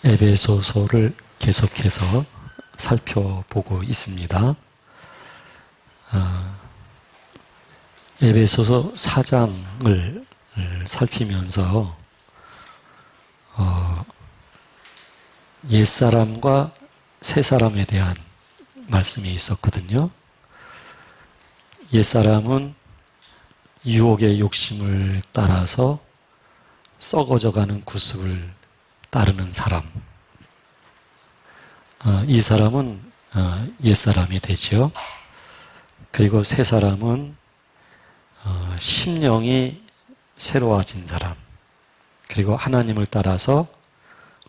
에베소서를 계속해서 살펴보고 있습니다. 에베소서 4장을 살피면서 옛사람과 새사람에 대한 말씀이 있었거든요. 옛사람은 유혹의 욕심을 따라서 썩어져가는 구습을 따르는 사람. 이 사람은 옛사람이 되죠. 그리고 새사람은 심령이 새로워진 사람. 그리고 하나님을 따라서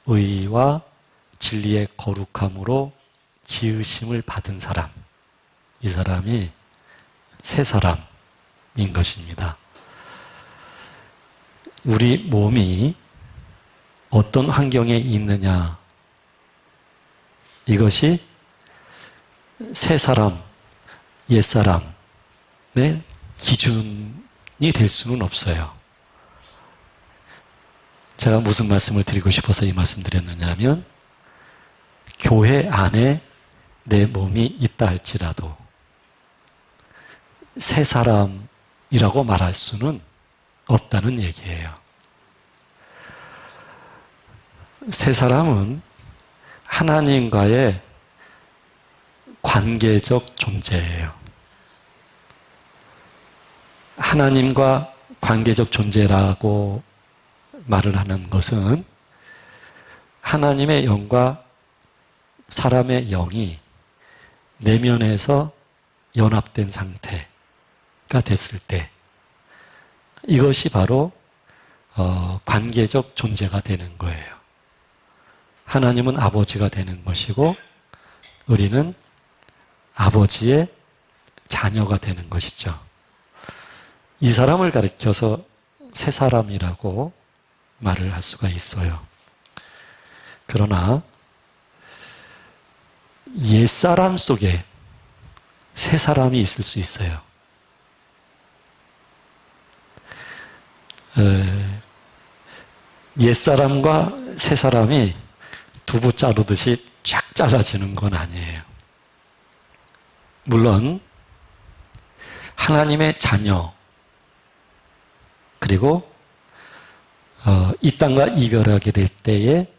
의와 진리의 거룩함으로 지으심을 받은 사람. 이 사람이 새사람인 것입니다. 우리 몸이 어떤 환경에 있느냐, 이것이 새사람, 옛사람의 기준이 될 수는 없어요. 제가 무슨 말씀을 드리고 싶어서 이 말씀 드렸느냐 하면, 교회 안에 내 몸이 있다 할지라도 새사람이라고 말할 수는 없다는 얘기예요. 새사람은 하나님과의 관계적 존재예요. 하나님과 관계적 존재라고 말을 하는 것은 하나님의 영과 사람의 영이 내면에서 연합된 상태가 됐을 때, 이것이 바로 관계적 존재가 되는 거예요. 하나님은 아버지가 되는 것이고 우리는 아버지의 자녀가 되는 것이죠. 이 사람을 가리켜서 새 사람이라고 말을 할 수가 있어요. 그러나 옛사람 속에 새 사람이 있을 수 있어요. 옛사람과 새 사람이 두부 자르듯이 쫙 잘라지는 건 아니에요. 물론 하나님의 자녀, 그리고 이 땅과 이별하게 될 때에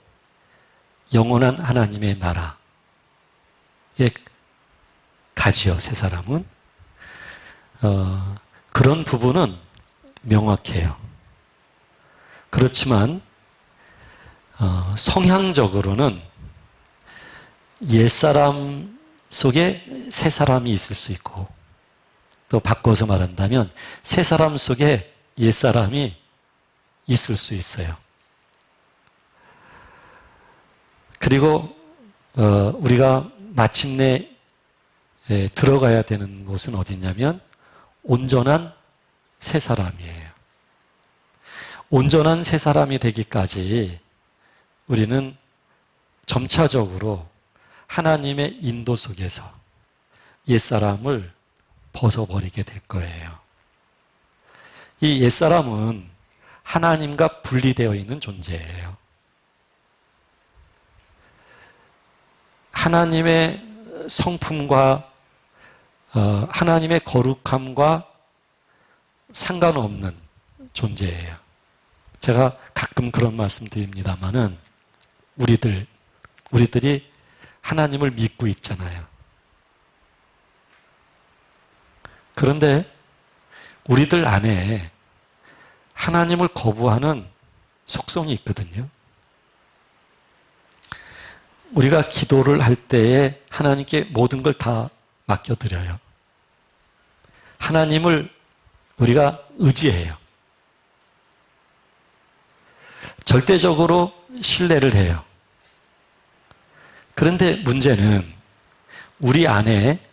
영원한 하나님의 나라에 가지요, 새 사람은. 그런 부분은 명확해요. 그렇지만 성향적으로는 옛사람 속에 새 사람이 있을 수 있고, 또 바꿔서 말한다면 새 사람 속에 옛사람이 있을 수 있어요. 그리고 우리가 마침내 들어가야 되는 곳은 어디냐면 온전한 새 사람이에요. 온전한 새 사람이 되기까지 우리는 점차적으로 하나님의 인도 속에서 옛사람을 벗어버리게 될 거예요. 이 옛사람은 하나님과 분리되어 있는 존재예요. 하나님의 성품과 하나님의 거룩함과 상관없는 존재예요. 제가 가끔 그런 말씀 드립니다마는 우리들이 하나님을 믿고 있잖아요. 그런데 우리들 안에 하나님을 거부하는 속성이 있거든요. 우리가 기도를 할 때에 하나님께 모든 걸 다 맡겨드려요. 하나님을 우리가 의지해요. 절대적으로 신뢰를 해요. 그런데 문제는 우리 안에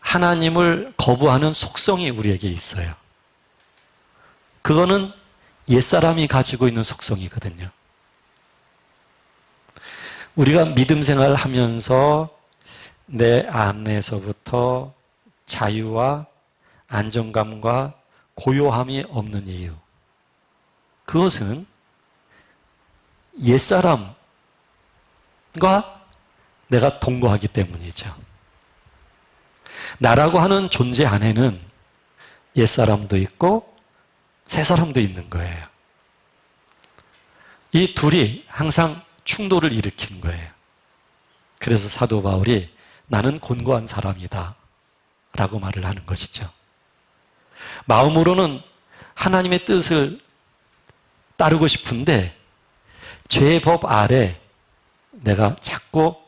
하나님을 거부하는 속성이 우리에게 있어요. 그거는 옛사람이 가지고 있는 속성이거든요. 우리가 믿음 생활을 하면서 내 안에서부터 자유와 안정감과 고요함이 없는 이유, 그것은 옛사람 내가 동거하기 때문이죠. 나라고 하는 존재 안에는 옛사람도 있고 새사람도 있는 거예요. 이 둘이 항상 충돌을 일으키는 거예요. 그래서 사도 바울이 나는 곤고한 사람이다 라고 말을 하는 것이죠. 마음으로는 하나님의 뜻을 따르고 싶은데 죄의 법 아래 내가 자꾸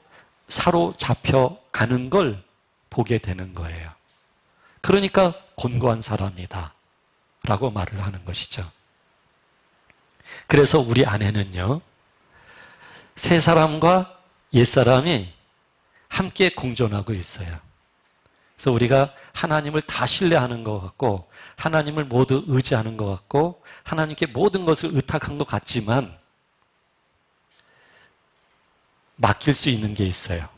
사로잡혀 가는 걸 보게 되는 거예요. 그러니까 곤고한 사람이다 라고 말을 하는 것이죠. 그래서 우리 안에는요, 새 사람과 옛 사람이 함께 공존하고 있어요. 그래서 우리가 하나님을 다 신뢰하는 것 같고 하나님을 모두 의지하는 것 같고 하나님께 모든 것을 의탁한 것 같지만 맡길 수 있는 게 있어요.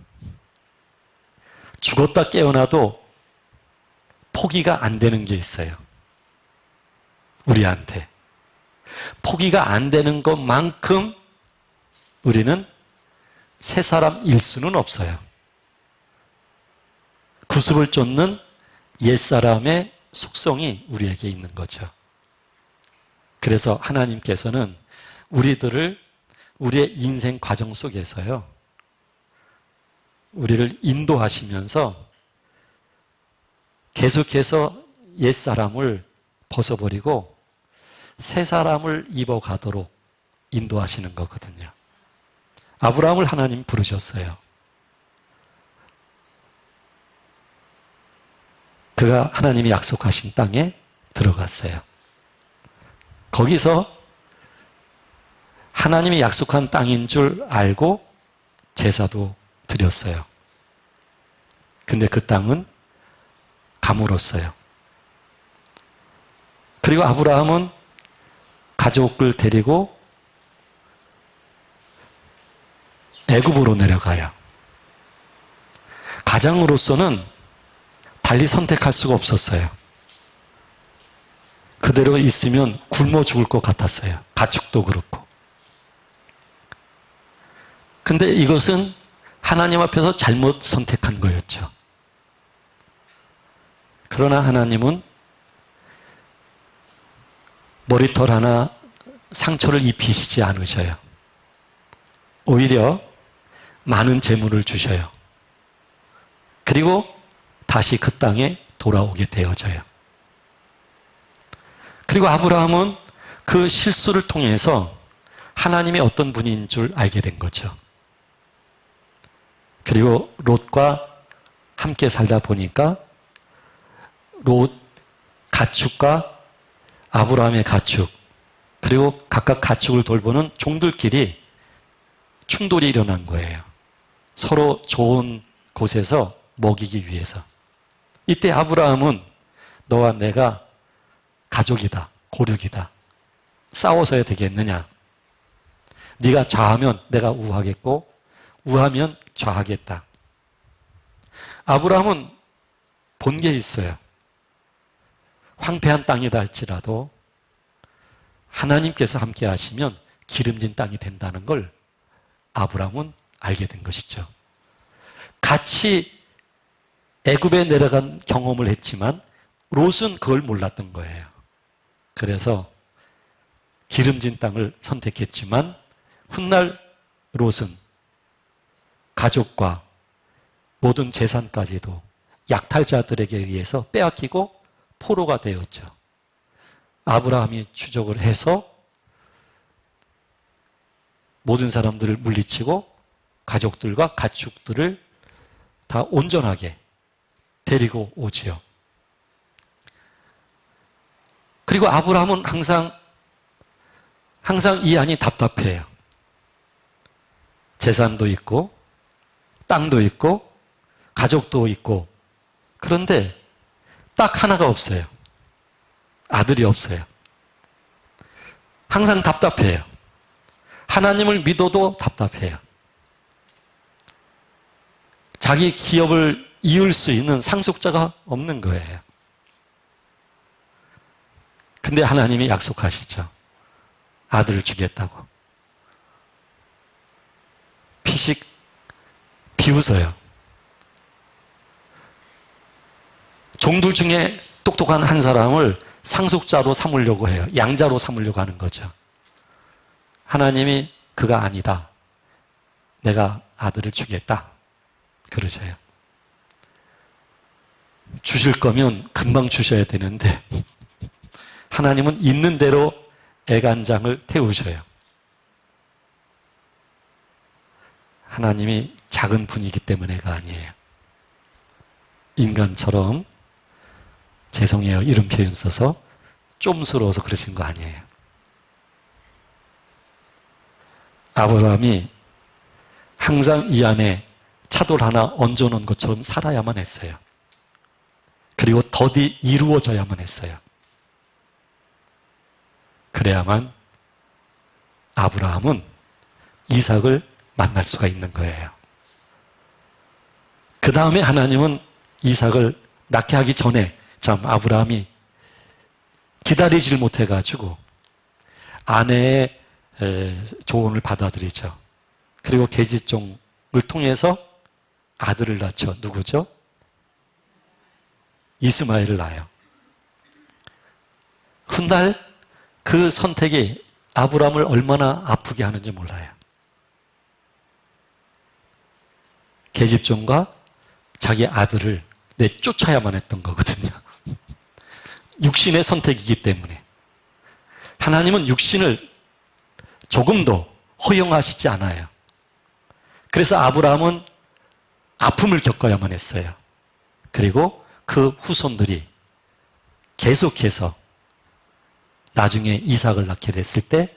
죽었다 깨어나도 포기가 안 되는 게 있어요. 우리한테. 포기가 안 되는 것만큼 우리는 새 사람일 수는 없어요. 구습을 쫓는 옛사람의 속성이 우리에게 있는 거죠. 그래서 하나님께서는 우리들을 우리의 인생 과정 속에서요, 우리를 인도하시면서 계속해서 옛사람을 벗어버리고 새 사람을 입어가도록 인도하시는 거거든요. 아브라함을 하나님 부르셨어요. 그가 하나님이 약속하신 땅에 들어갔어요. 거기서 하나님이 약속한 땅인 줄 알고 제사도 드렸어요. 근데 그 땅은 가물었어요. 그리고 아브라함은 가족을 데리고 애굽으로 내려가요. 가장으로서는 달리 선택할 수가 없었어요. 그대로 있으면 굶어 죽을 것 같았어요. 가축도 그렇고. 근데 이것은 하나님 앞에서 잘못 선택한 거였죠. 그러나 하나님은 머리털 하나 상처를 입히시지 않으셔요. 오히려 많은 재물을 주셔요. 그리고 다시 그 땅에 돌아오게 되어져요. 그리고 아브라함은 그 실수를 통해서 하나님의 어떤 분인 줄 알게 된 거죠. 그리고 롯과 함께 살다 보니까 롯 가축과 아브라함의 가축, 그리고 각각 가축을 돌보는 종들끼리 충돌이 일어난 거예요. 서로 좋은 곳에서 먹이기 위해서. 이때 아브라함은 너와 내가 가족이다, 고륙이다, 싸워서야 되겠느냐. 네가 좌하면 내가 우하겠고 우하면 좌하겠다. 아브라함은 본 게 있어요. 황폐한 땅이다 할지라도 하나님께서 함께 하시면 기름진 땅이 된다는 걸 아브라함은 알게 된 것이죠. 같이 애굽에 내려간 경험을 했지만 롯은 그걸 몰랐던 거예요. 그래서 기름진 땅을 선택했지만 훗날 롯은 가족과 모든 재산까지도 약탈자들에게 의해서 빼앗기고 포로가 되었죠. 아브라함이 추적을 해서 모든 사람들을 물리치고 가족들과 가축들을 다 온전하게 데리고 오지요. 그리고 아브라함은 항상 이 안이 답답해요. 재산도 있고 땅도 있고 가족도 있고, 그런데 딱 하나가 없어요. 아들이 없어요. 항상 답답해요. 하나님을 믿어도 답답해요. 자기 기업을 이을 수 있는 상속자가 없는 거예요. 근데 하나님이 약속하시죠. 아들을 주겠다고. 피식 비웃어요. 종들 중에 똑똑한 한 사람을 상속자로 삼으려고 해요. 양자로 삼으려고 하는 거죠. 하나님이 그가 아니다. 내가 아들을 주겠다. 그러셔요. 주실 거면 금방 주셔야 되는데 하나님은 있는 대로 애간장을 태우셔요. 하나님이 작은 분이기 때문에가 아니에요. 인간처럼 죄송해요. 이런 표현 써서 쫌스러워서 그러신 거 아니에요. 아브라함이 항상 이 안에 차돌 하나 얹어놓은 것처럼 살아야만 했어요. 그리고 더디 이루어져야만 했어요. 그래야만 아브라함은 이삭을 만날 수가 있는 거예요. 그 다음에 하나님은 이삭을 낳게 하기 전에 참 아브라함이 기다리질 못해가지고 아내의 조언을 받아들이죠. 그리고 계집종을 통해서 아들을 낳죠. 누구죠? 이스마엘을 낳아요. 훗날 그 선택이 아브라함을 얼마나 아프게 하는지 몰라요. 계집종과 자기 아들을 내쫓아야만 했던 거거든요. 육신의 선택이기 때문에. 하나님은 육신을 조금도 허용하시지 않아요. 그래서 아브라함은 아픔을 겪어야만 했어요. 그리고 그 후손들이 계속해서 나중에 이삭을 낳게 됐을 때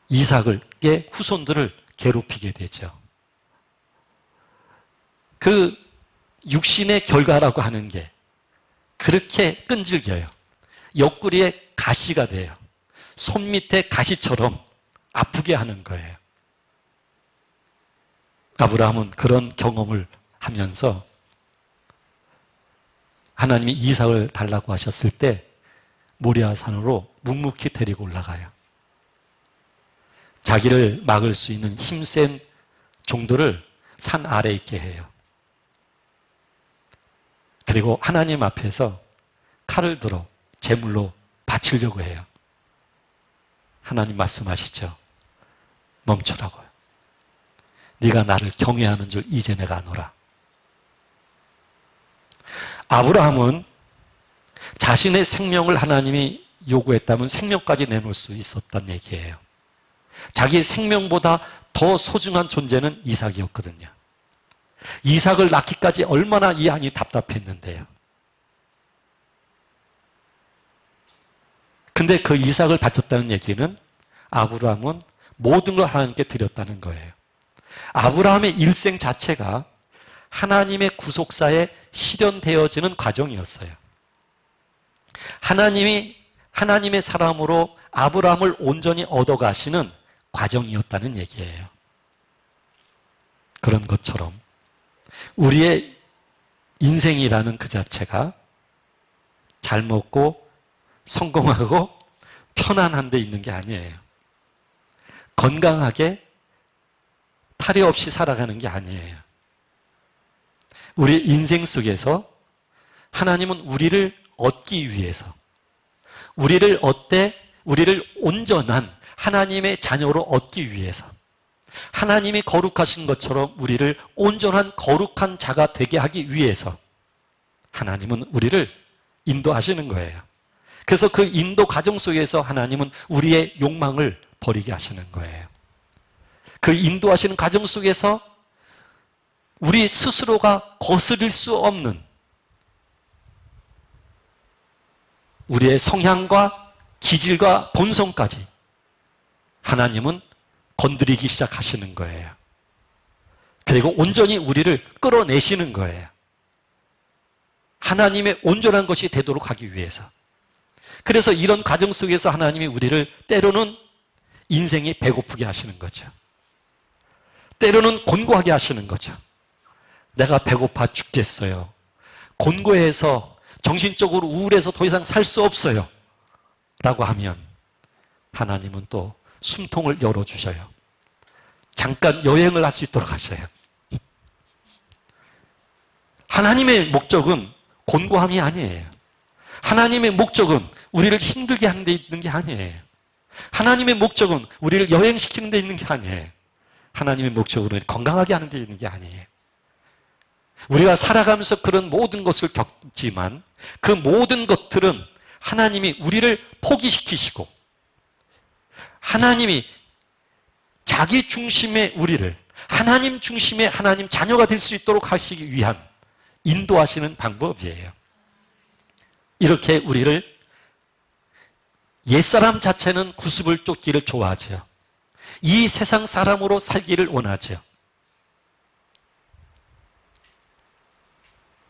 이삭의 후손들을 괴롭히게 되죠. 그 육신의 결과라고 하는 게 그렇게 끈질겨요. 옆구리에 가시가 돼요. 손 밑에 가시처럼 아프게 하는 거예요. 아브라함은 그런 경험을 하면서 하나님이 이삭을 달라고 하셨을 때 모리아 산으로 묵묵히 데리고 올라가요. 자기를 막을 수 있는 힘센 종들을 산 아래에 있게 해요. 그리고 하나님 앞에서 칼을 들어 제물로 바치려고 해요. 하나님 말씀하시죠. 멈추라고요. 네가 나를 경외하는 줄 이제 내가 아노라. 아브라함은 자신의 생명을 하나님이 요구했다면 생명까지 내놓을 수 있었단 얘기예요. 자기 생명보다 더 소중한 존재는 이삭이었거든요. 이삭을 낳기까지 얼마나 이 안이 답답했는데요. 근데 그 이삭을 바쳤다는 얘기는 아브라함은 모든 걸 하나님께 드렸다는 거예요. 아브라함의 일생 자체가 하나님의 구속사에 실현되어지는 과정이었어요. 하나님이 하나님의 사람으로 아브라함을 온전히 얻어가시는 과정이었다는 얘기예요. 그런 것처럼 우리의 인생이라는 그 자체가 잘 먹고 성공하고 편안한 데 있는 게 아니에요. 건강하게 탈이 없이 살아가는 게 아니에요. 우리 인생 속에서 하나님은 우리를 얻기 위해서 우리를 온전한 하나님의 자녀로 얻기 위해서 하나님이 거룩하신 것처럼 우리를 온전한 거룩한 자가 되게 하기 위해서 하나님은 우리를 인도하시는 거예요. 그래서 그 인도 과정 속에서 하나님은 우리의 욕망을 버리게 하시는 거예요. 그 인도하시는 과정 속에서 우리 스스로가 거스릴 수 없는 우리의 성향과 기질과 본성까지 하나님은 건드리기 시작하시는 거예요. 그리고 온전히 우리를 끌어내시는 거예요. 하나님의 온전한 것이 되도록 하기 위해서. 그래서 이런 과정 속에서 하나님이 우리를 때로는 인생이 배고프게 하시는 거죠. 때로는 곤고하게 하시는 거죠. 내가 배고파 죽겠어요. 곤고해서 정신적으로 우울해서 더 이상 살 수 없어요. 라고 하면 하나님은 또 숨통을 열어주셔요. 잠깐 여행을 할 수 있도록 하셔요. 하나님의 목적은 곤고함이 아니에요. 하나님의 목적은 우리를 힘들게 하는 데 있는 게 아니에요. 하나님의 목적은 우리를 여행시키는 데 있는 게 아니에요. 하나님의 목적은 건강하게 하는 데 있는 게 아니에요. 우리가 살아가면서 그런 모든 것을 겪지만 그 모든 것들은 하나님이 우리를 포기시키시고 하나님이 자기 중심의 우리를 하나님 중심의 하나님 자녀가 될 수 있도록 하시기 위한 인도하시는 방법이에요. 이렇게 우리를 옛사람 자체는 구습을 쫓기를 좋아하죠. 이 세상 사람으로 살기를 원하죠.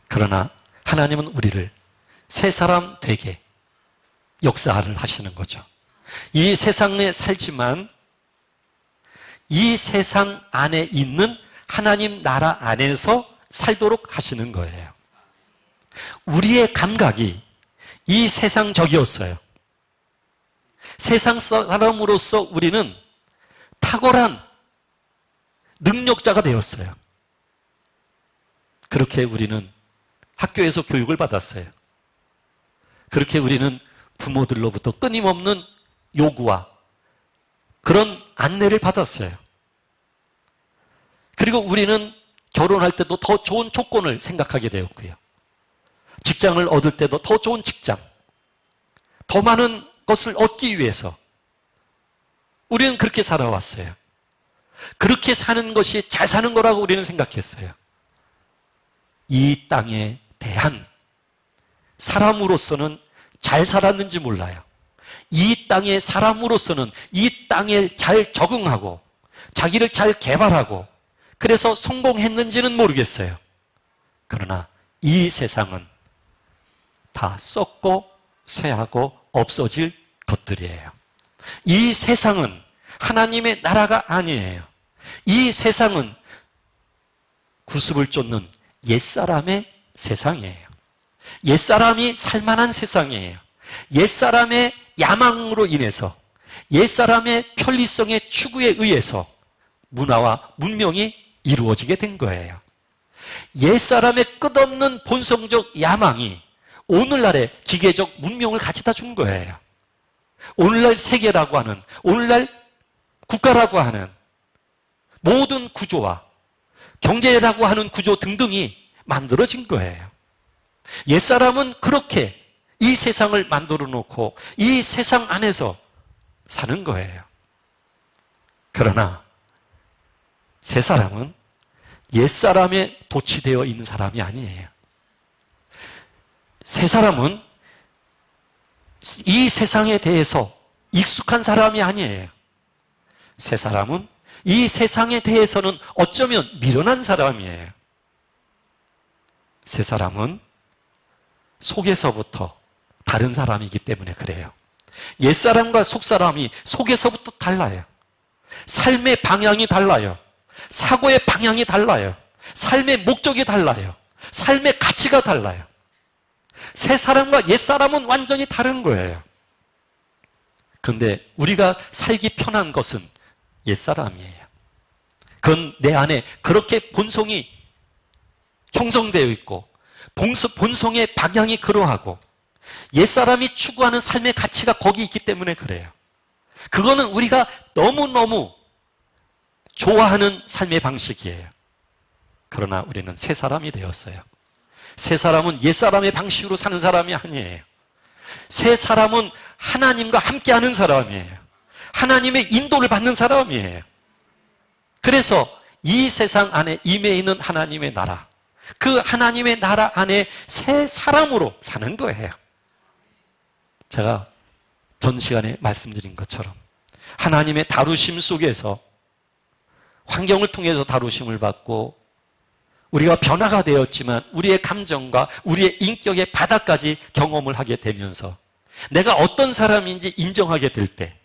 그러나 하나님은 우리를 새 사람 되게 역사를 하시는 거죠. 이 세상에 살지만 이 세상 안에 있는 하나님 나라 안에서 살도록 하시는 거예요. 우리의 감각이 이 세상적이었어요. 세상 사람으로서 우리는 탁월한 능력자가 되었어요. 그렇게 우리는 학교에서 교육을 받았어요. 그렇게 우리는 부모들로부터 끊임없는 요구와 그런 안내를 받았어요. 그리고 우리는 결혼할 때도 더 좋은 조건을 생각하게 되었고요. 직장을 얻을 때도 더 좋은 직장, 더 많은 것을 얻기 위해서 우리는 그렇게 살아왔어요. 그렇게 사는 것이 잘 사는 거라고 우리는 생각했어요. 이 땅에 대한 사람으로서는 잘 살았는지 몰라요. 이 땅의 사람으로서는 이 땅에 잘 적응하고 자기를 잘 개발하고 그래서 성공했는지는 모르겠어요. 그러나 이 세상은 다 썩고 쇠하고 없어질 것들이에요. 이 세상은 하나님의 나라가 아니에요. 이 세상은 구습을 쫓는 옛사람의 세상이에요. 옛사람이 살만한 세상이에요. 옛사람의 야망으로 인해서 옛사람의 편리성의 추구에 의해서 문화와 문명이 이루어지게 된 거예요. 옛사람의 끝없는 본성적 야망이 오늘날의 기계적 문명을 가져다 준 거예요. 오늘날 세계라고 하는, 오늘날 국가라고 하는 모든 구조와 경제라고 하는 구조 등등이 만들어진 거예요. 옛사람은 그렇게 이 세상을 만들어 놓고 이 세상 안에서 사는 거예요. 그러나 새 사람은 옛사람에 도취되어 있는 사람이 아니에요. 새 사람은 이 세상에 대해서 익숙한 사람이 아니에요. 새 사람은 이 세상에 대해서는 어쩌면 미련한 사람이에요. 새 사람은 속에서부터 다른 사람이기 때문에 그래요. 옛사람과 속사람이 속에서부터 달라요. 삶의 방향이 달라요. 사고의 방향이 달라요. 삶의 목적이 달라요. 삶의 가치가 달라요. 새 사람과 옛 사람은 완전히 다른 거예요. 그런데 우리가 살기 편한 것은 옛 사람이에요. 그건 내 안에 그렇게 본성이 형성되어 있고 본성의 방향이 그러하고 옛 사람이 추구하는 삶의 가치가 거기 있기 때문에 그래요. 그거는 우리가 너무너무 좋아하는 삶의 방식이에요. 그러나 우리는 새 사람이 되었어요. 새 사람은 옛 사람의 방식으로 사는 사람이 아니에요. 새 사람은 하나님과 함께하는 사람이에요. 하나님의 인도를 받는 사람이에요. 그래서 이 세상 안에 임해 있는 하나님의 나라, 그 하나님의 나라 안에 새 사람으로 사는 거예요. 제가 전 시간에 말씀드린 것처럼 하나님의 다루심 속에서 환경을 통해서 다루심을 받고 우리가 변화가 되었지만 우리의 감정과 우리의 인격의 바닥까지 경험을 하게 되면서 내가 어떤 사람인지 인정하게 될 때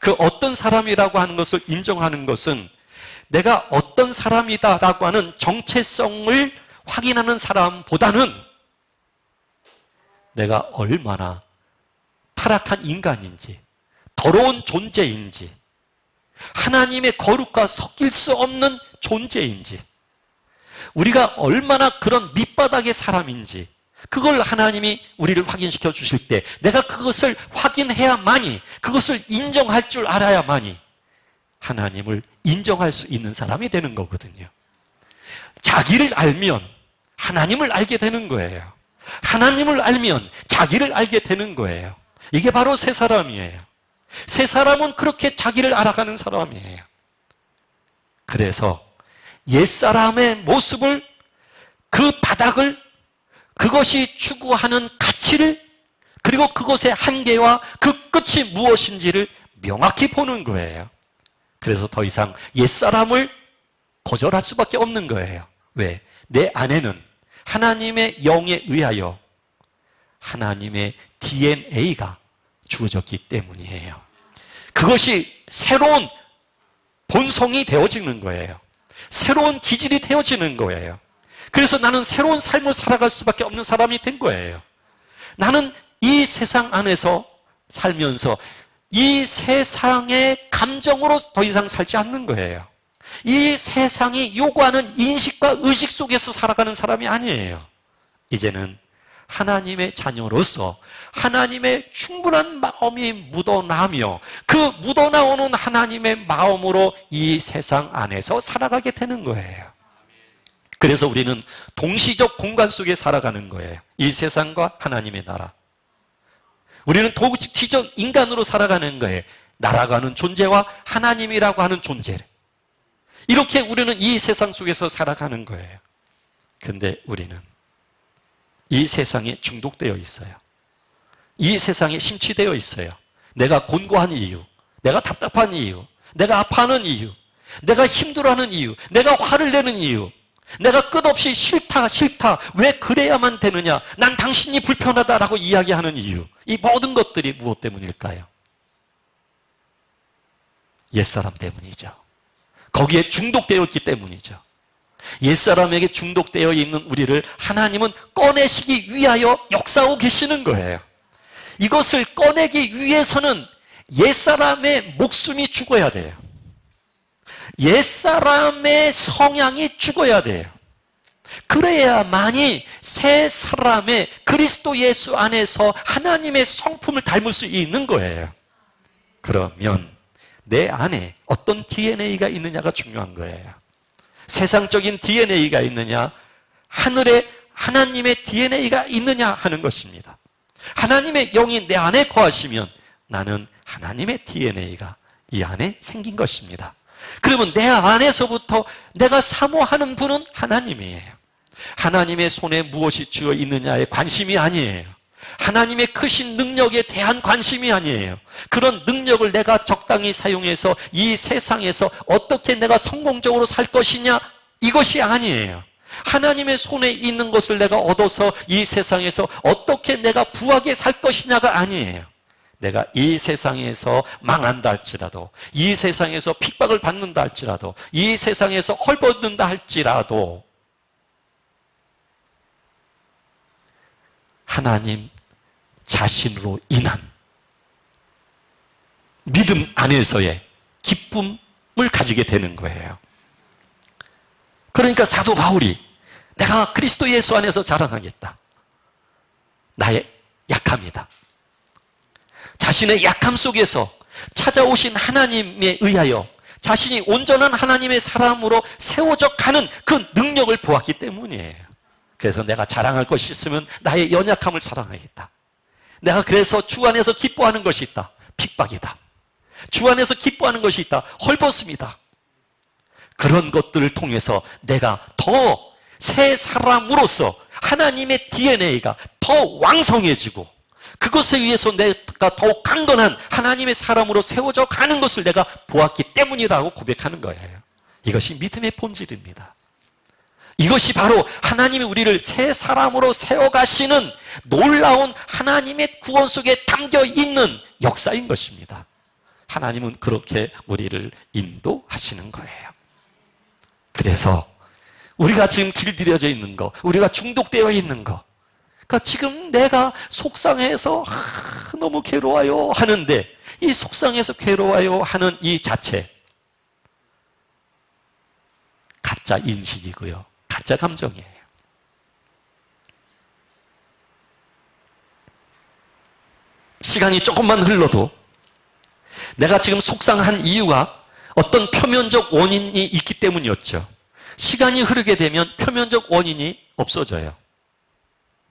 그 어떤 사람이라고 하는 것을 인정하는 것은 내가 어떤 사람이다라고 하는 정체성을 확인하는 사람보다는 내가 얼마나 타락한 인간인지 더러운 존재인지 하나님의 거룩과 섞일 수 없는 존재인지 우리가 얼마나 그런 밑바닥의 사람인지 그걸 하나님이 우리를 확인시켜 주실 때 내가 그것을 확인해야만이, 그것을 인정할 줄 알아야만이 하나님을 인정할 수 있는 사람이 되는 거거든요. 자기를 알면 하나님을 알게 되는 거예요. 하나님을 알면 자기를 알게 되는 거예요. 이게 바로 새 사람이에요. 새 사람은 그렇게 자기를 알아가는 사람이에요. 그래서 옛사람의 모습을, 그 바닥을, 그것이 추구하는 가치를, 그리고 그것의 한계와 그 끝이 무엇인지를 명확히 보는 거예요. 그래서 더 이상 옛사람을 거절할 수밖에 없는 거예요. 왜? 내 안에는 하나님의 영에 의하여 하나님의 DNA가 주어졌기 때문이에요. 그것이 새로운 본성이 되어지는 거예요. 새로운 기질이 되어지는 거예요. 그래서 나는 새로운 삶을 살아갈 수밖에 없는 사람이 된 거예요. 나는 이 세상 안에서 살면서 이 세상의 감정으로 더 이상 살지 않는 거예요. 이 세상이 요구하는 인식과 의식 속에서 살아가는 사람이 아니에요. 이제는 하나님의 자녀로서 하나님의 충분한 마음이 묻어나며 그 묻어나오는 하나님의 마음으로 이 세상 안에서 살아가게 되는 거예요. 그래서 우리는 동시적 공간 속에 살아가는 거예요. 이 세상과 하나님의 나라. 우리는 동시적 인간으로 살아가는 거예요. 나라가 하는 존재와 하나님이라고 하는 존재를. 이렇게 우리는 이 세상 속에서 살아가는 거예요. 그런데 우리는 이 세상에 중독되어 있어요. 이 세상에 심취되어 있어요. 내가 곤고한 이유, 내가 답답한 이유, 내가 아파하는 이유, 내가 힘들어하는 이유, 내가 화를 내는 이유, 내가 끝없이 싫다, 왜 그래야만 되느냐, 난 당신이 불편하다라고 이야기하는 이유, 이 모든 것들이 무엇 때문일까요? 옛사람 때문이죠. 거기에 중독되어 있기 때문이죠. 옛사람에게 중독되어 있는 우리를 하나님은 꺼내시기 위하여 역사하고 계시는 거예요. 이것을 꺼내기 위해서는 옛사람의 목숨이 죽어야 돼요. 옛사람의 성향이 죽어야 돼요. 그래야만이 새 사람의 그리스도 예수 안에서 하나님의 성품을 닮을 수 있는 거예요. 그러면 내 안에 어떤 DNA가 있느냐가 중요한 거예요. 세상적인 DNA가 있느냐, 하늘에 하나님의 DNA가 있느냐 하는 것입니다. 하나님의 영이 내 안에 거하시면 나는 하나님의 DNA가 이 안에 생긴 것입니다. 그러면 내 안에서부터 내가 사모하는 분은 하나님이에요. 하나님의 손에 무엇이 쥐어 있느냐에 관심이 아니에요. 하나님의 크신 능력에 대한 관심이 아니에요. 그런 능력을 내가 적당히 사용해서 이 세상에서 어떻게 내가 성공적으로 살 것이냐, 이것이 아니에요. 하나님의 손에 있는 것을 내가 얻어서 이 세상에서 어떻게 내가 부하게 살 것이냐가 아니에요. 내가 이 세상에서 망한다 할지라도, 이 세상에서 핍박을 받는다 할지라도, 이 세상에서 헐벗는다 할지라도 하나님 자신으로 인한 믿음 안에서의 기쁨을 가지게 되는 거예요. 그러니까 사도 바울이 내가 그리스도 예수 안에서 자랑하겠다. 나의 약함이다. 자신의 약함 속에서 찾아오신 하나님에 의하여 자신이 온전한 하나님의 사람으로 세워져 가는 그 능력을 보았기 때문이에요. 그래서 내가 자랑할 것이 있으면 나의 연약함을 자랑하겠다. 내가 그래서 주 안에서 기뻐하는 것이 있다. 핍박이다. 주 안에서 기뻐하는 것이 있다. 헐벗음이다. 그런 것들을 통해서 내가 더 새 사람으로서 하나님의 DNA가 더 왕성해지고 그것에 의해서 내가 더욱 강건한 하나님의 사람으로 세워져 가는 것을 내가 보았기 때문이라고 고백하는 거예요. 이것이 믿음의 본질입니다. 이것이 바로 하나님이 우리를 새 사람으로 세워가시는 놀라운 하나님의 구원 속에 담겨있는 역사인 것입니다. 하나님은 그렇게 우리를 인도하시는 거예요. 그래서 우리가 지금 길들여져 있는 거, 우리가 중독되어 있는 거, 그러니까 지금 내가 속상해서 너무 괴로워요 하는데 이 속상해서 괴로워요 하는 이 자체 가짜 인식이고요. 가짜 감정이에요. 시간이 조금만 흘러도 내가 지금 속상한 이유가 어떤 표면적 원인이 있기 때문이었죠. 시간이 흐르게 되면 표면적 원인이 없어져요.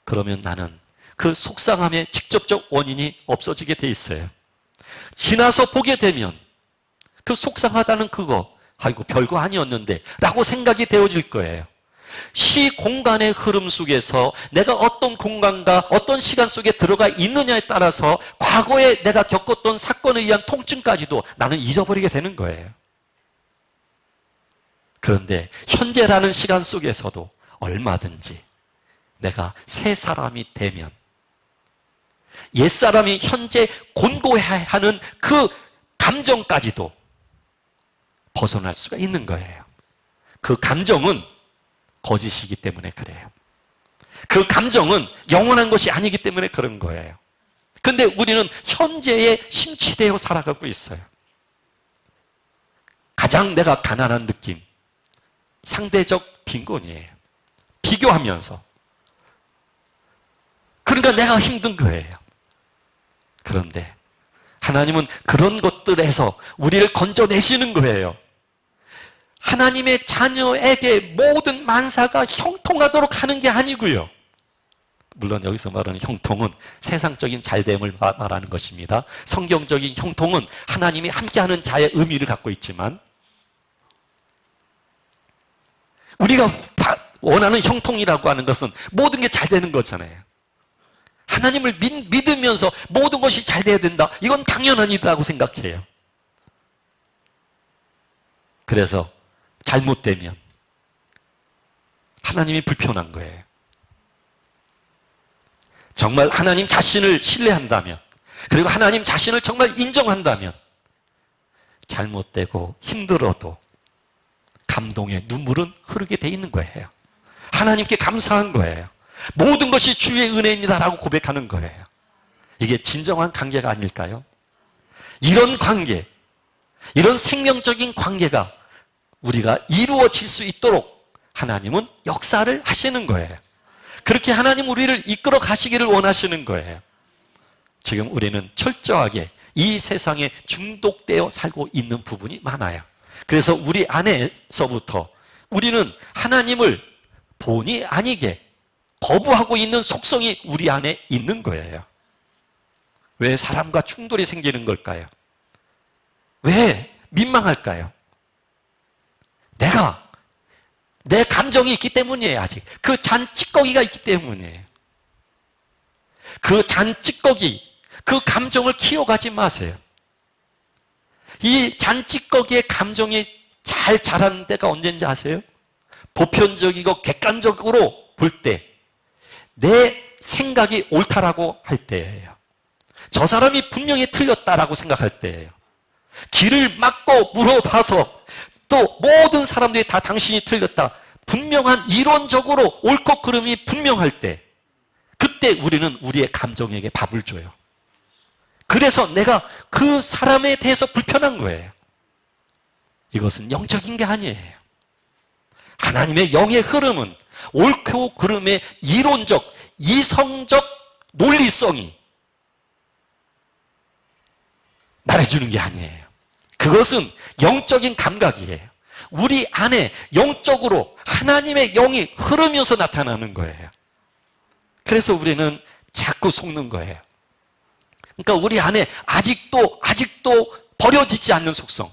그러면 나는 그 속상함의 직접적 원인이 없어지게 돼 있어요. 지나서 보게 되면 그 속상하다는 그거, 아이고 별거 아니었는데 라고 생각이 되어질 거예요. 시 공간의 흐름 속에서 내가 어떤 공간과 어떤 시간 속에 들어가 있느냐에 따라서 과거에 내가 겪었던 사건에 의한 통증까지도 나는 잊어버리게 되는 거예요. 그런데 현재라는 시간 속에서도 얼마든지 내가 새 사람이 되면 옛사람이 현재 곤고해야 하는 그 감정까지도 벗어날 수가 있는 거예요. 그 감정은 거짓이기 때문에 그래요. 그 감정은 영원한 것이 아니기 때문에 그런 거예요. 그런데 우리는 현재에 심취되어 살아가고 있어요. 가장 내가 가난한 느낌, 상대적 빈곤이에요. 비교하면서. 그러니까 내가 힘든 거예요. 그런데 하나님은 그런 것들에서 우리를 건져내시는 거예요. 하나님의 자녀에게 모든 만사가 형통하도록 하는 게 아니고요. 물론 여기서 말하는 형통은 세상적인 잘됨을 말하는 것입니다. 성경적인 형통은 하나님이 함께하는 자의 의미를 갖고 있지만 우리가 원하는 형통이라고 하는 것은 모든 게 잘 되는 거잖아요. 하나님을 믿으면서 모든 것이 잘 돼야 된다. 이건 당연한 일이라고 생각해요. 그래서 잘못되면 하나님이 불편한 거예요. 정말 하나님 자신을 신뢰한다면, 그리고 하나님 자신을 정말 인정한다면 잘못되고 힘들어도 감동의 눈물은 흐르게 돼 있는 거예요. 하나님께 감사한 거예요. 모든 것이 주의 은혜입니다라고 고백하는 거예요. 이게 진정한 관계가 아닐까요? 이런 관계, 이런 생명적인 관계가 우리가 이루어질 수 있도록 하나님은 역사를 하시는 거예요. 그렇게 하나님 우리를 이끌어 가시기를 원하시는 거예요. 지금 우리는 철저하게 이 세상에 중독되어 살고 있는 부분이 많아요. 그래서 우리 안에서부터 우리는 하나님을 본의 아니게 거부하고 있는 속성이 우리 안에 있는 거예요. 왜 사람과 충돌이 생기는 걸까요? 왜 민망할까요? 내 감정이 있기 때문이에요, 아직. 그 잔찌꺼기가 있기 때문이에요. 그 잔찌꺼기, 그 감정을 키워가지 마세요. 이 잔찌꺼기의 감정이 잘 자라는 때가 언제인지 아세요? 보편적이고 객관적으로 볼 때, 내 생각이 옳다라고 할 때예요. 저 사람이 분명히 틀렸다라고 생각할 때예요. 길을 막고 물어봐서 또 모든 사람들이 다 당신이 틀렸다. 분명한 이론적으로 옳고 그름이 분명할 때, 그때 우리는 우리의 감정에게 밥을 줘요. 그래서 내가 그 사람에 대해서 불편한 거예요. 이것은 영적인 게 아니에요. 하나님의 영의 흐름은 옳고 그름의 이론적, 이성적 논리성이 말해주는 게 아니에요. 그것은 영적인 감각이에요. 우리 안에 영적으로 하나님의 영이 흐르면서 나타나는 거예요. 그래서 우리는 자꾸 속는 거예요. 그러니까 우리 안에 아직도 버려지지 않는 속성,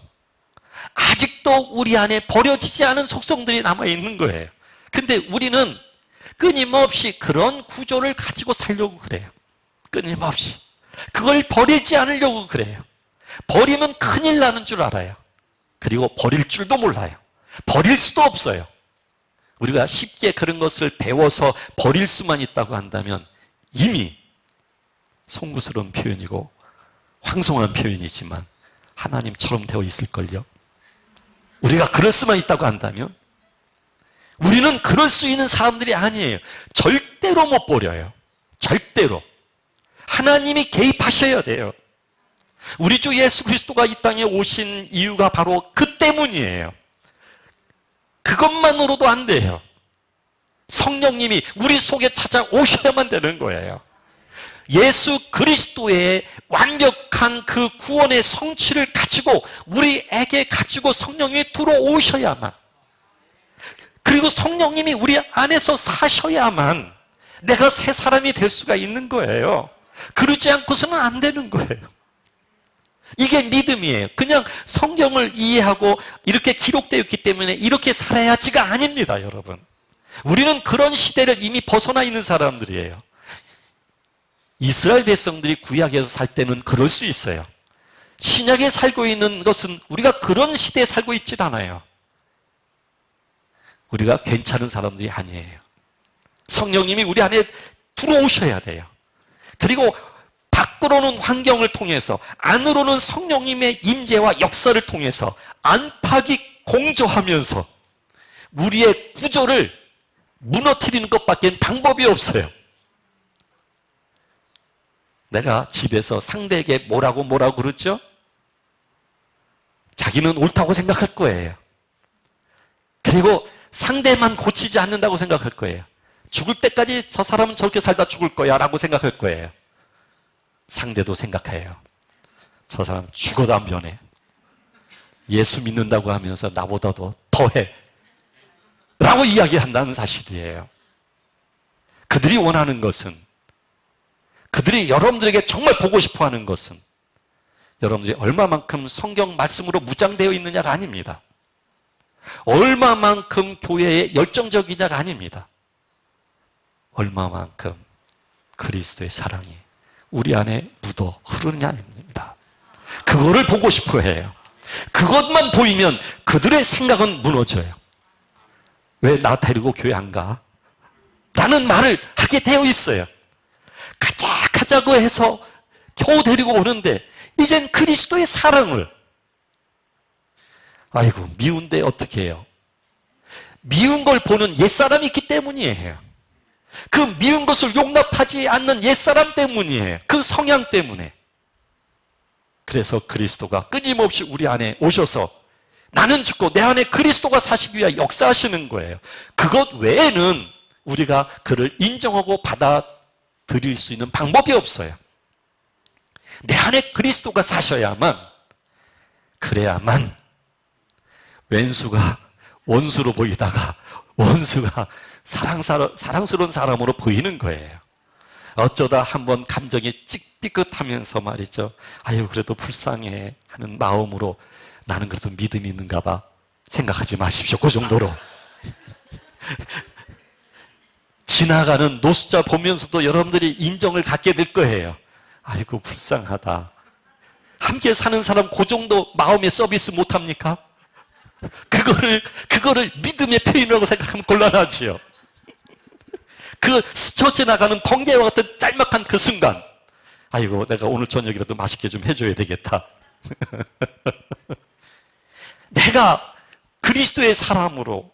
아직도 우리 안에 버려지지 않은 속성들이 남아있는 거예요. 근데 우리는 끊임없이 그런 구조를 가지고 살려고 그래요. 끊임없이. 그걸 버리지 않으려고 그래요. 버리면 큰일 나는 줄 알아요. 그리고 버릴 줄도 몰라요. 버릴 수도 없어요. 우리가 쉽게 그런 것을 배워서 버릴 수만 있다고 한다면 이미 송구스러운 표현이고 황송한 표현이지만 하나님처럼 되어 있을걸요. 우리가 그럴 수만 있다고 한다면 우리는 그럴 수 있는 사람들이 아니에요. 절대로 못 버려요. 절대로. 하나님이 개입하셔야 돼요. 우리 주 예수 그리스도가 이 땅에 오신 이유가 바로 그 때문이에요. 그것만으로도 안 돼요. 성령님이 우리 속에 찾아오셔야만 되는 거예요. 예수 그리스도의 완벽한 그 구원의 성취를 가지고 우리에게 가지고 성령님이 들어오셔야만, 그리고 성령님이 우리 안에서 사셔야만 내가 새 사람이 될 수가 있는 거예요. 그러지 않고서는 안 되는 거예요. 이게 믿음이에요. 그냥 성경을 이해하고 이렇게 기록되어 있기 때문에 이렇게 살아야지가 아닙니다, 여러분. 우리는 그런 시대를 이미 벗어나 있는 사람들이에요. 이스라엘 백성들이 구약에서 살 때는 그럴 수 있어요. 신약에 살고 있는 것은 우리가 그런 시대에 살고 있질 않아요. 우리가 괜찮은 사람들이 아니에요. 성령님이 우리 안에 들어오셔야 돼요. 그리고 밖으로는 환경을 통해서, 안으로는 성령님의 임재와 역사를 통해서 안팎이 공조하면서 우리의 구조를 무너뜨리는 것밖에 방법이 없어요. 내가 집에서 상대에게 뭐라고 그러죠? 자기는 옳다고 생각할 거예요. 그리고 상대만 고치지 않는다고 생각할 거예요. 죽을 때까지 저 사람은 저렇게 살다 죽을 거야 라고 생각할 거예요. 상대도 생각해요. 저 사람 죽어도 안 변해. 예수 믿는다고 하면서 나보다도 더해 라고 이야기한다는 사실이에요. 그들이 원하는 것은, 그들이 여러분들에게 정말 보고 싶어하는 것은 여러분들이 얼마만큼 성경 말씀으로 무장되어 있느냐가 아닙니다. 얼마만큼 교회에 열정적이냐가 아닙니다. 얼마만큼 그리스도의 사랑이 우리 안에 묻어 흐르느냐입니다. 그거를 보고 싶어 해요. 그것만 보이면 그들의 생각은 무너져요. 왜 나 데리고 교회 안 가? 라는 말을 하게 되어 있어요. 가자고 해서 겨우 데리고 오는데 이젠 그리스도의 사랑을, 아이고 미운데 어떻게 해요? 미운 걸 보는 옛사람이 있기 때문이에요. 그 미운 것을 용납하지 않는 옛사람 때문이에요. 그 성향 때문에. 그래서 그리스도가 끊임없이 우리 안에 오셔서 나는 죽고 내 안에 그리스도가 사시기 위해 역사하시는 거예요. 그것 외에는 우리가 그를 인정하고 받아들일 수 있는 방법이 없어요. 내 안에 그리스도가 사셔야만, 그래야만 왼수가 원수로 보이다가 원수가 사랑스러운 사람으로 보이는 거예요. 어쩌다 한번 감정이 삐끗하면서 말이죠. 아유 그래도 불쌍해 하는 마음으로 나는 그래도 믿음이 있는가 봐 생각하지 마십시오. 그 정도로. 지나가는 노숙자 보면서도 여러분들이 인정을 갖게 될 거예요. 아이고 불쌍하다. 함께 사는 사람 그 정도 마음의 서비스 못합니까? 그거를 믿음의 표현이라고 생각하면 곤란하지요. 그 스쳐 지나가는 번개와 같은 짤막한 그 순간, 아이고 내가 오늘 저녁이라도 맛있게 좀 해줘야 되겠다. 내가 그리스도의 사람으로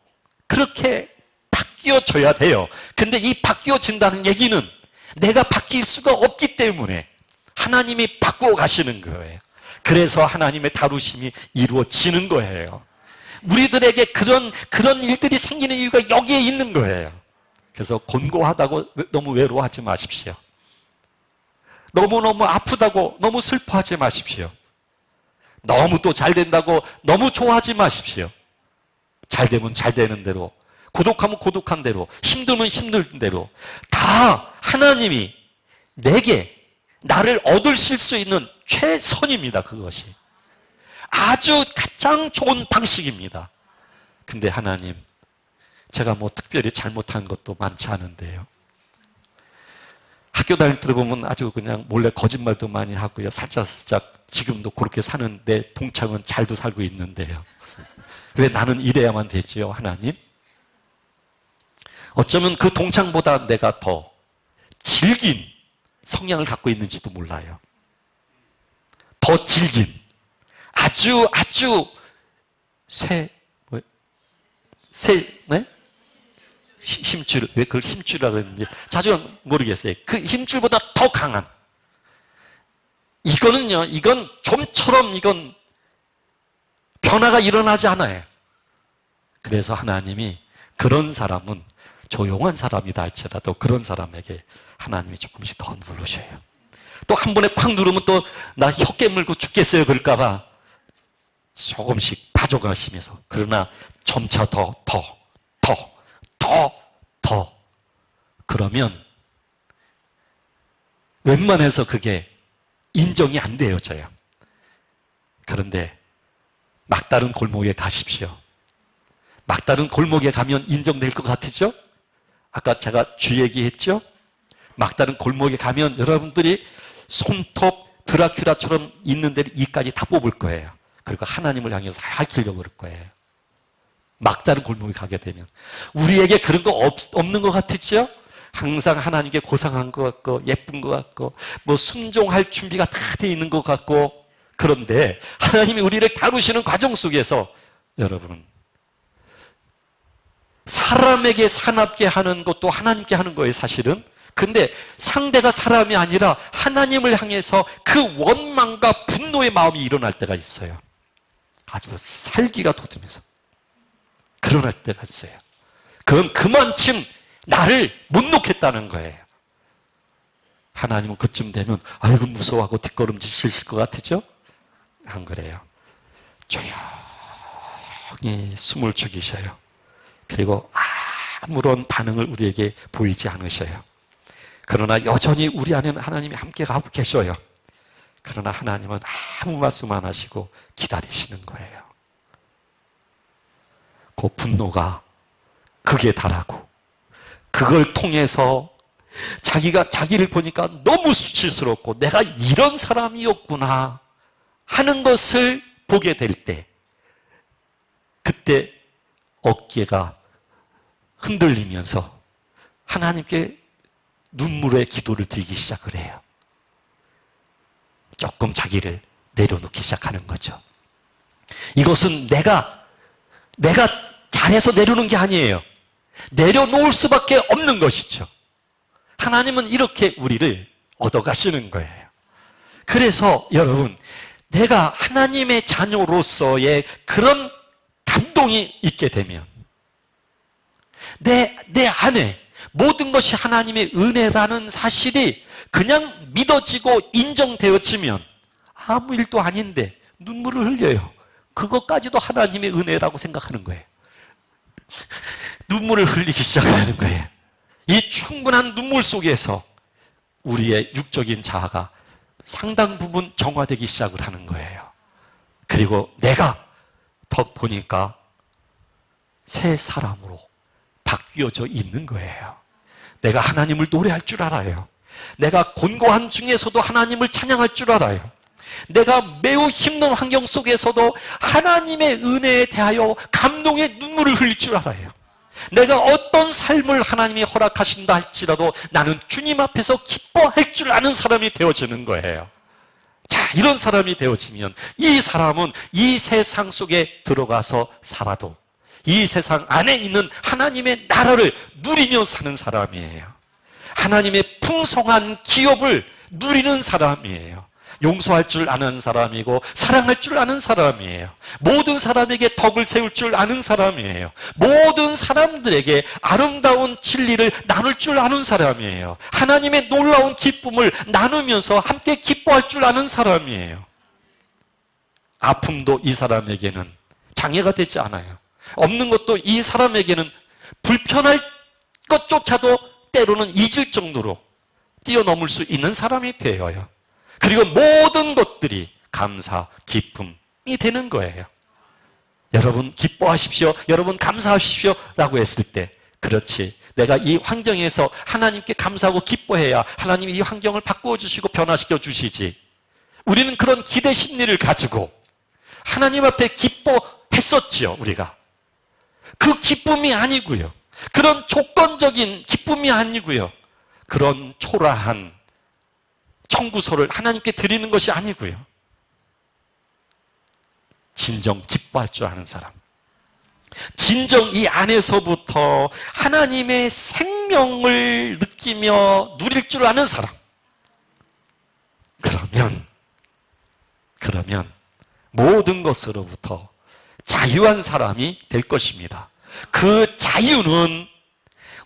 그렇게 바뀌어져야 돼요. 근데 이 바뀌어진다는 얘기는 내가 바뀔 수가 없기 때문에 하나님이 바꾸어 가시는 거예요. 그래서 하나님의 다루심이 이루어지는 거예요. 우리들에게 그런 일들이 생기는 이유가 여기에 있는 거예요. 그래서 곤고하다고 너무 외로워하지 마십시오. 너무너무 아프다고 너무 슬퍼하지 마십시오. 너무 또 잘 된다고 너무 좋아하지 마십시오. 잘 되면 잘 되는 대로, 고독하면 고독한 대로, 힘들면 힘든 대로 다 하나님이 내게 나를 얻으실 수 있는 최선입니다. 그것이 아주 가장 좋은 방식입니다. 근데 하나님, 제가 뭐 특별히 잘못한 것도 많지 않은데요. 학교 다닐 때 보면 아주 그냥 몰래 거짓말도 많이 하고요. 살짝살짝 지금도 그렇게 사는 내 동창은 잘도 살고 있는데요. 왜 나는 이래야만 되지요, 하나님? 어쩌면 그 동창보다 내가 더 질긴 성향을 갖고 있는지도 몰라요. 더 질긴, 아주 네? 힘줄, 왜 그걸 힘줄이라고 했는지 자주 모르겠어요. 그 힘줄보다 더 강한. 이건 좀처럼 이건 변화가 일어나지 않아요. 그래서 하나님이 그런 사람은 조용한 사람이다 할지라도 그런 사람에게 하나님이 조금씩 더 누르셔요. 또 한 번에 콱 누르면 또 나 혀 깨물고 죽겠어요 그럴까봐 조금씩 봐줘가시면서, 그러나 점차 더 그러면 웬만해서 그게 인정이 안 되어져요. 그런데 막다른 골목에 가십시오. 막다른 골목에 가면 인정될 것 같으죠? 아까 제가 쥐 얘기했죠? 막다른 골목에 가면 여러분들이 손톱 드라큘라처럼 있는 데를 이까지 다 뽑을 거예요. 그리고 하나님을 향해서 밝히려고 그럴 거예요. 막다른 골목에 가게 되면. 우리에게 그런 거 없는 것 같으죠? 항상 하나님께 고상한 것 같고 예쁜 것 같고 뭐 순종할 준비가 다 돼 있는 것 같고, 그런데 하나님이 우리를 다루시는 과정 속에서 여러분은 사람에게 사납게 하는 것도 하나님께 하는 거예요 사실은. 근데 상대가 사람이 아니라 하나님을 향해서 그 원망과 분노의 마음이 일어날 때가 있어요. 아주 살기가 돋으면서 그러날 때가 있어요. 그건 그만큼 나를 못 놓겠다는 거예요. 하나님은 그쯤 되면 아이고 무서워하고 뒷걸음질 것 같으죠? 안 그래요. 조용히 숨을 죽이셔요. 그리고 아무런 반응을 우리에게 보이지 않으셔요. 그러나 여전히 우리 안에는 하나님이 함께 가고 계셔요. 그러나 하나님은 아무 말씀 안 하시고 기다리시는 거예요. 그 분노가 극에 달하고 그걸 통해서 자기가 자기를 보니까 너무 수치스럽고 내가 이런 사람이었구나 하는 것을 보게 될 때, 그때 어깨가 흔들리면서 하나님께 눈물의 기도를 드리기 시작을 해요. 조금 자기를 내려놓기 시작하는 거죠. 이것은 내가 잘해서 내려놓는 게 아니에요. 내려놓을 수밖에 없는 것이죠. 하나님은 이렇게 우리를 얻어가시는 거예요. 그래서 여러분, 내가 하나님의 자녀로서의 그런 감동이 있게 되면 내 안에 모든 것이 하나님의 은혜라는 사실이 그냥 믿어지고 인정되어지면 아무 일도 아닌데 눈물을 흘려요. 그것까지도 하나님의 은혜라고 생각하는 거예요. 눈물을 흘리기 시작하는 거예요. 이 충분한 눈물 속에서 우리의 육적인 자아가 상당 부분 정화되기 시작을 하는 거예요. 그리고 내가 더 보니까 새 사람으로 바뀌어져 있는 거예요. 내가 하나님을 노래할 줄 알아요. 내가 곤고한 중에서도 하나님을 찬양할 줄 알아요. 내가 매우 힘든 환경 속에서도 하나님의 은혜에 대하여 감동의 눈물을 흘릴 줄 알아요. 내가 어떤 삶을 하나님이 허락하신다 할지라도 나는 주님 앞에서 기뻐할 줄 아는 사람이 되어지는 거예요. 자, 이런 사람이 되어지면 이 사람은 이 세상 속에 들어가서 살아도 이 세상 안에 있는 하나님의 나라를 누리며 사는 사람이에요. 하나님의 풍성한 기업을 누리는 사람이에요. 용서할 줄 아는 사람이고 사랑할 줄 아는 사람이에요. 모든 사람에게 덕을 세울 줄 아는 사람이에요. 모든 사람들에게 아름다운 진리를 나눌 줄 아는 사람이에요. 하나님의 놀라운 기쁨을 나누면서 함께 기뻐할 줄 아는 사람이에요. 아픔도 이 사람에게는 장애가 되지 않아요. 없는 것도 이 사람에게는 불편할 것조차도 때로는 잊을 정도로 뛰어넘을 수 있는 사람이 되어요. 그리고 모든 것들이 감사, 기쁨이 되는 거예요. 여러분 기뻐하십시오, 여러분 감사하십시오 라고 했을 때, 그렇지, 내가 이 환경에서 하나님께 감사하고 기뻐해야 하나님이 이 환경을 바꾸어 주시고 변화시켜 주시지. 우리는 그런 기대 심리를 가지고 하나님 앞에 기뻐했었지요. 우리가 그 기쁨이 아니고요, 그런 조건적인 기쁨이 아니고요, 그런 초라한 청구서를 하나님께 드리는 것이 아니고요, 진정 기뻐할 줄 아는 사람, 진정 이 안에서부터 하나님의 생명을 느끼며 누릴 줄 아는 사람, 그러면 모든 것으로부터 자유한 사람이 될 것입니다. 그 자유는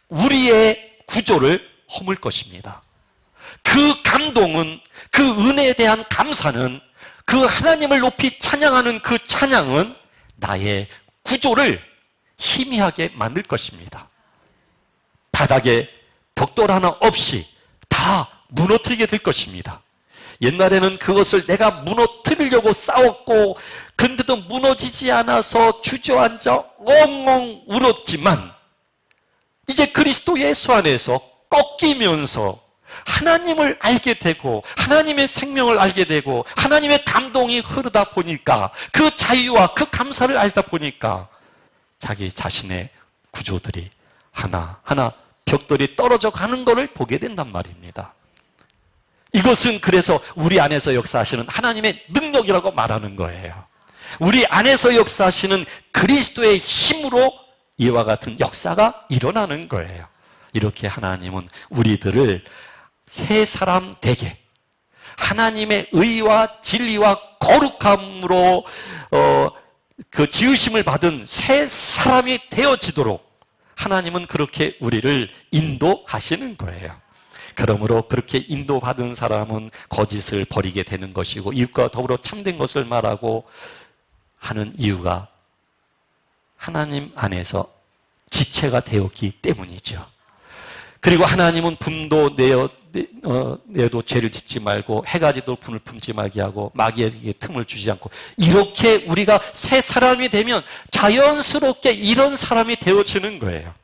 우리의 구조를 허물 것입니다. 그 감동은, 그 은혜에 대한 감사는, 그 하나님을 높이 찬양하는 그 찬양은 나의 구조를 희미하게 만들 것입니다. 바닥에 벽돌 하나 없이 다 무너뜨리게 될 것입니다. 옛날에는 그것을 내가 무너뜨리려고 싸웠고 근데도 무너지지 않아서 주저앉아 엉엉 울었지만 이제 그리스도 예수 안에서 꺾이면서 하나님을 알게 되고 하나님의 생명을 알게 되고 하나님의 감동이 흐르다 보니까 그 자유와 그 감사를 알다 보니까 자기 자신의 구조들이 하나하나 벽돌이 떨어져 가는 것을 보게 된단 말입니다. 이것은 그래서 우리 안에서 역사하시는 하나님의 능력이라고 말하는 거예요. 우리 안에서 역사하시는 그리스도의 힘으로 이와 같은 역사가 일어나는 거예요. 이렇게 하나님은 우리들을 새 사람 되게 하나님의 의와 진리와 거룩함으로 그 지으심을 받은 새 사람이 되어지도록 하나님은 그렇게 우리를 인도하시는 거예요. 그러므로 그렇게 인도받은 사람은 거짓을 버리게 되는 것이고 이웃과 더불어 참된 것을 말하고 하는 이유가 하나님 안에서 지체가 되었기 때문이죠. 그리고 하나님은 분도 내어도 죄를 짓지 말고 해가 지도 분을 품지 말게 하고 마귀에게 틈을 주지 않고 이렇게 우리가 새 사람이 되면 자연스럽게 이런 사람이 되어지는 거예요.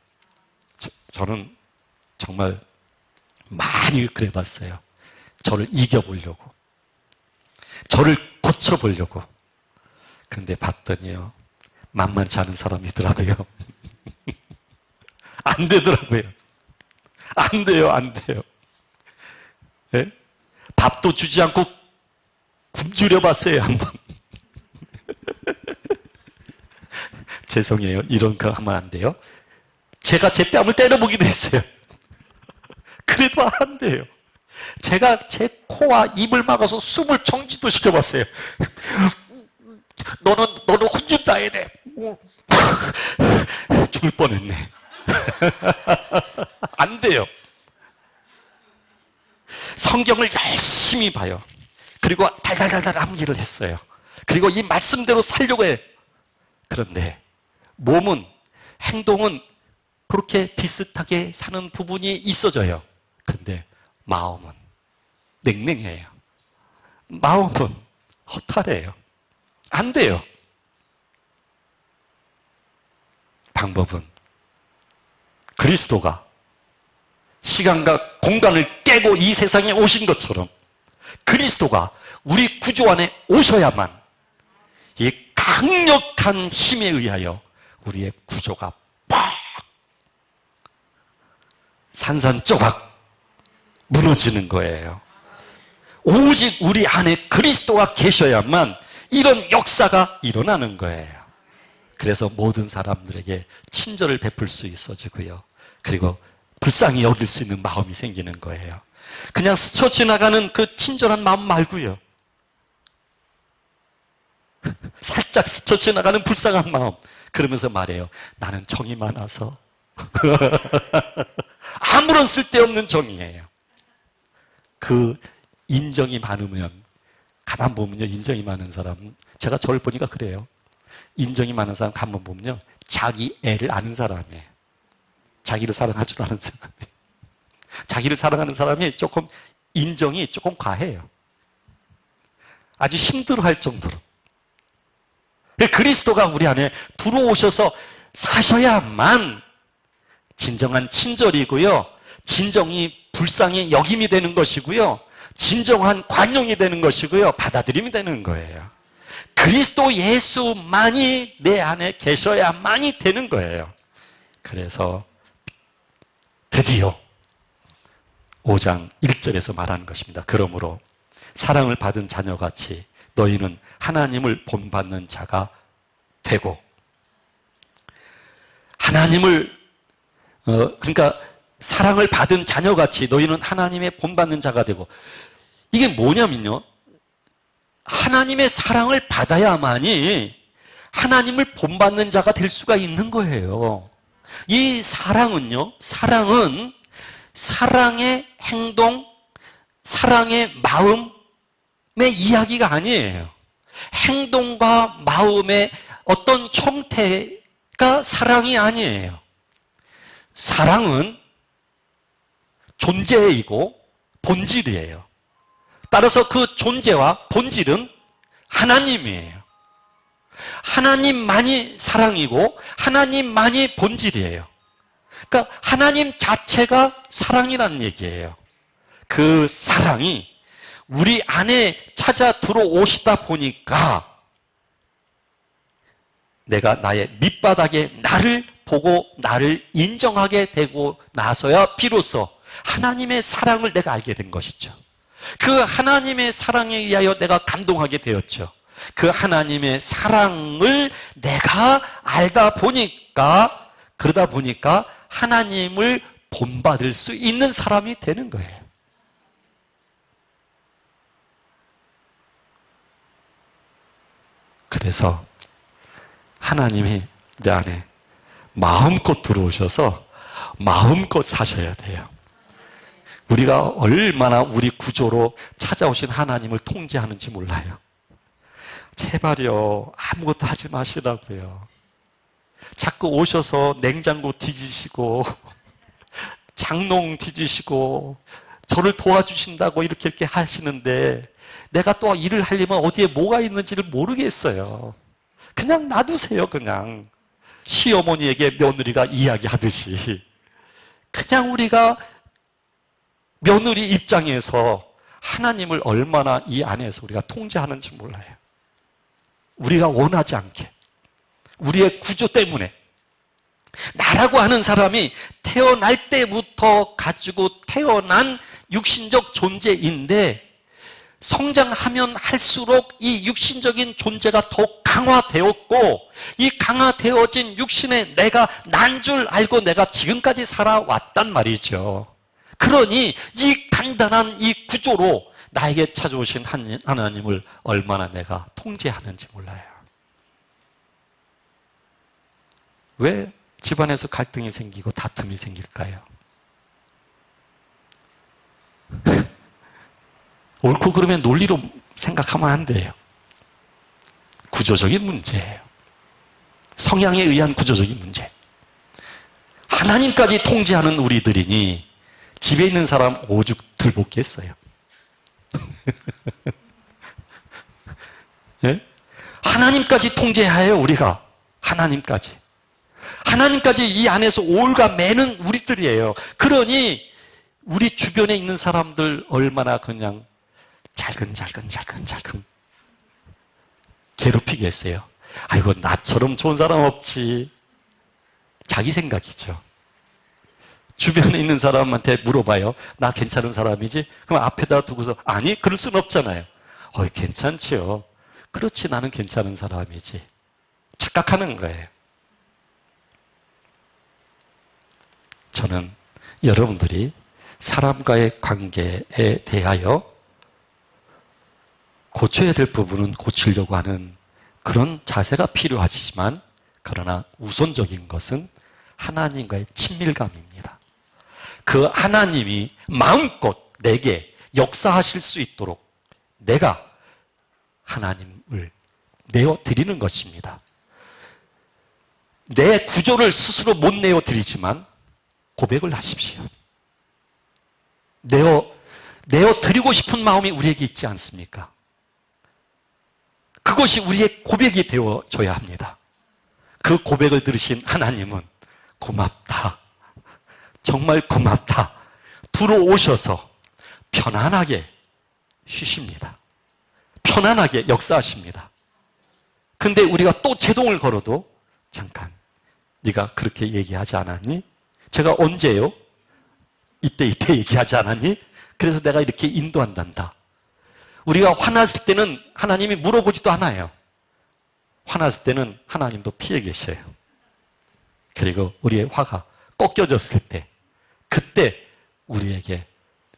저는 정말 많이 그래봤어요. 저를 이겨보려고, 저를 고쳐보려고. 근데 봤더니요, 만만치 않은 사람이더라고요. 안 되더라고요. 안 돼요, 안 돼요. 네? 밥도 주지 않고 굶주려 봤어요, 한번. 죄송해요. 이런 거 하면 안 돼요. 제가 제 뺨을 때려보기도 했어요. 그래도 안 돼요. 제가 제 코와 입을 막아서 숨을 정지도 시켜봤어요. 너는 혼좀 따야 돼. 죽을 뻔했네. 안 돼요. 성경을 열심히 봐요. 그리고 달달달달 암기를 했어요. 그리고 이 말씀대로 살려고 해요. 그런데 몸은, 행동은 그렇게 비슷하게 사는 부분이 있어져요. 근데 마음은 냉랭해요. 마음은 허탈해요. 안 돼요. 방법은 그리스도가 시간과 공간을 깨고 이 세상에 오신 것처럼 그리스도가 우리 구조 안에 오셔야만 이 강력한 힘에 의하여 우리의 구조가 팍 산산조각 무너지는 거예요. 오직 우리 안에 그리스도가 계셔야만 이런 역사가 일어나는 거예요. 그래서 모든 사람들에게 친절을 베풀 수 있어지고요. 그리고 불쌍히 여길 수 있는 마음이 생기는 거예요. 그냥 스쳐 지나가는 그 친절한 마음 말고요. 살짝 스쳐 지나가는 불쌍한 마음. 그러면서 말해요. 나는 정이 많아서. 아무런 쓸데없는 정이에요. 그 인정이 많으면, 가만 보면요, 인정이 많은 사람은, 제가 저를 보니까 그래요. 인정이 많은 사람 가만 보면요, 자기 애를 아는 사람이에요. 자기를 사랑할 줄 아는 사람이에요. 자기를 사랑하는 사람이 조금 인정이 조금 과해요. 아주 힘들어할 정도로. 그리스도가 우리 안에 들어오셔서 사셔야만 진정한 친절이고요, 진정이 불쌍히 여김이 되는 것이고요, 진정한 관용이 되는 것이고요, 받아들임이 되는 거예요. 그리스도 예수만이 내 안에 계셔야만이 되는 거예요. 그래서 드디어 5장 1절에서 말하는 것입니다. 그러므로 사랑을 받은 자녀같이 너희는 하나님을 본받는 자가 되고, 하나님을 그러니까 사랑을 받은 자녀같이 너희는 하나님의 본받는 자가 되고, 이게 뭐냐면요, 하나님의 사랑을 받아야만이 하나님을 본받는 자가 될 수가 있는 거예요. 이 사랑은요, 사랑은 사랑의 행동, 사랑의 마음의 이야기가 아니에요. 행동과 마음의 어떤 형태가 사랑이 아니에요. 사랑은 존재이고 본질이에요. 따라서 그 존재와 본질은 하나님이에요. 하나님만이 사랑이고 하나님만이 본질이에요. 그러니까 하나님 자체가 사랑이라는 얘기예요. 그 사랑이 우리 안에 찾아 들어오시다 보니까 내가 나의 밑바닥에 나를 보고 나를 인정하게 되고 나서야 비로소 하나님의 사랑을 내가 알게 된 것이죠. 그 하나님의 사랑에 의하여 내가 감동하게 되었죠. 그 하나님의 사랑을 내가 알다 보니까, 그러다 보니까 하나님을 본받을 수 있는 사람이 되는 거예요. 그래서 하나님이 내 안에 마음껏 들어오셔서 마음껏 사셔야 돼요. 우리가 얼마나 우리 구조로 찾아오신 하나님을 통제하는지 몰라요. 제발요, 아무것도 하지 마시라고요. 자꾸 오셔서 냉장고 뒤지시고 장롱 뒤지시고 저를 도와주신다고 이렇게 하시는데 내가 또 일을 하려면 어디에 뭐가 있는지를 모르겠어요. 그냥 놔두세요. 그냥 시어머니에게 며느리가 이야기하듯이 그냥 우리가 며느리 입장에서 하나님을 얼마나 이 안에서 우리가 통제하는지 몰라요. 우리가 원하지 않게 우리의 구조 때문에 나라고 하는 사람이 태어날 때부터 가지고 태어난 육신적 존재인데 성장하면 할수록 이 육신적인 존재가 더 강화되었고 이 강화되어진 육신의 내가 난 줄 알고 내가 지금까지 살아왔단 말이죠. 그러니 이 간단한 이 구조로 나에게 찾아오신 하나님을 얼마나 내가 통제하는지 몰라요. 왜 집안에서 갈등이 생기고 다툼이 생길까요? 옳고 그러면 논리로 생각하면 안 돼요. 구조적인 문제예요. 성향에 의한 구조적인 문제. 하나님까지 통제하는 우리들이니 집에 있는 사람 오죽 들볶겠어요. 예? 하나님까지 통제해요, 우리가. 하나님까지 이 안에서 올가매는 우리들이에요. 그러니 우리 주변에 있는 사람들 얼마나 그냥 잘근잘근 괴롭히겠어요. 아이고, 나처럼 좋은 사람 없지. 자기 생각이죠. 주변에 있는 사람한테 물어봐요. 나 괜찮은 사람이지? 그럼 앞에다 두고서 아니, 그럴 순 없잖아요. 괜찮지요. 그렇지, 나는 괜찮은 사람이지. 착각하는 거예요. 저는 여러분들이 사람과의 관계에 대하여 고쳐야 될 부분은 고치려고 하는 그런 자세가 필요하지만 그러나 우선적인 것은 하나님과의 친밀감입니다. 그 하나님이 마음껏 내게 역사하실 수 있도록 내가 하나님을 내어드리는 것입니다. 내 구조를 스스로 못 내어드리지만 고백을 하십시오. 내어드리고 싶은 마음이 우리에게 있지 않습니까? 그것이 우리의 고백이 되어져야 합니다. 그 고백을 들으신 하나님은 고맙다. 정말 고맙다. 들어오셔서 편안하게 쉬십니다. 편안하게 역사하십니다. 근데 우리가 또 제동을 걸어도 잠깐, 네가 그렇게 얘기하지 않았니? 제가 언제요? 이때 얘기하지 않았니? 그래서 내가 이렇게 인도한단다. 우리가 화났을 때는 하나님이 물어보지도 않아요. 화났을 때는 하나님도 피해 계셔요. 그리고 우리의 화가 꺾여졌을 때 그때 우리에게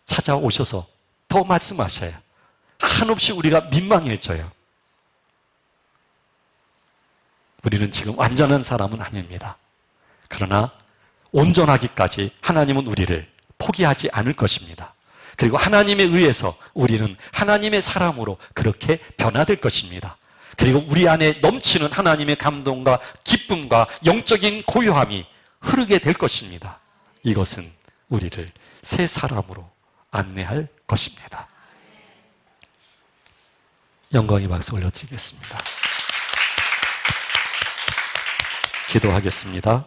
찾아오셔서 더 말씀하셔요. 한없이 우리가 민망해져요. 우리는 지금 완전한 사람은 아닙니다. 그러나 온전하기까지 하나님은 우리를 포기하지 않을 것입니다. 그리고 하나님에 의해서 우리는 하나님의 사람으로 그렇게 변화될 것입니다. 그리고 우리 안에 넘치는 하나님의 감동과 기쁨과 영적인 고요함이 흐르게 될 것입니다. 이것은 우리를 새 사람으로 안내할 것입니다. 영광의 박수 올려드리겠습니다. 기도하겠습니다.